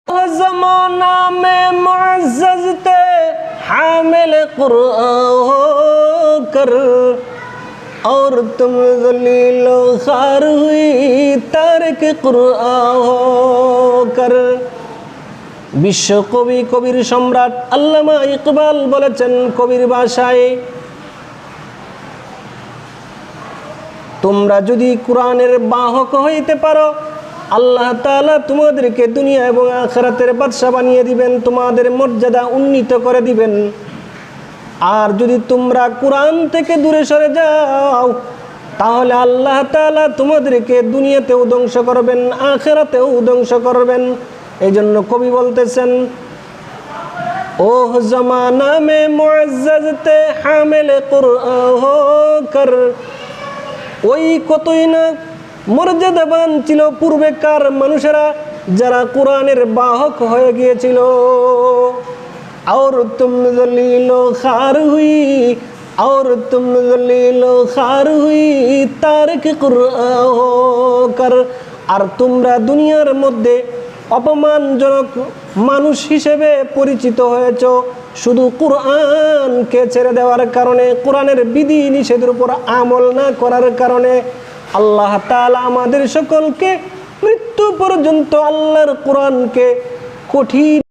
ज़माना में मुअज़्ज़ज़ थे हामिल कुरआन होकर, और तुम ज़लील ख़ार हुई तारिक कुरआन होकर। বিশ্ব কবি কবির সম্রাট আল্লামা ইকবাল বলেছেন কবির ভাষায়, তোমরা যদি কোরআনের বাহক হইতে পারো, আল্লাহ তাআলা তোমাদেরকে দুনিয়া এবং আখিরাতের বাদশা বানিয়ে দিবেন, তোমাদের মর্যাদা উন্নীত করে দিবেন। আর যদি তোমরা কোরআন থেকে দূরে সরে যাও, তাহলে আল্লাহ তাআলা তোমাদেরকে দুনিয়াতেও ধ্বংস করবেন, আখিরাতেও ধ্বংস করবেন। এই জন্য কবি বলতেছেন, ও জমানা মে মুআজ্জাজ তে হামিল কুরআন হোকর, ওই কতই না মর্যাদাবান ছিল পূর্বেকার মানুষেরা যারা কোরআনের বাহক হয়ে গিয়েছিল। और तुम ज़लील ख़ार हुई, और तुम ज़लील ख़ार हुई तारिक कुरआन होकर। আর তোমরা দুনিয়ার মধ্যে অপমানজনক মানুষ হিসেবে পরিচিত হয়েছ শুধু কোরআনকে ছেড়ে দেওয়ার কারণে, কোরআনের বিধি নিষেধের উপর আমল না করার কারণে। আল্লাহ তাআলা আমাদের সকলকে মৃত্যু পর্যন্ত আল্লাহর কোরআনকে কঠিন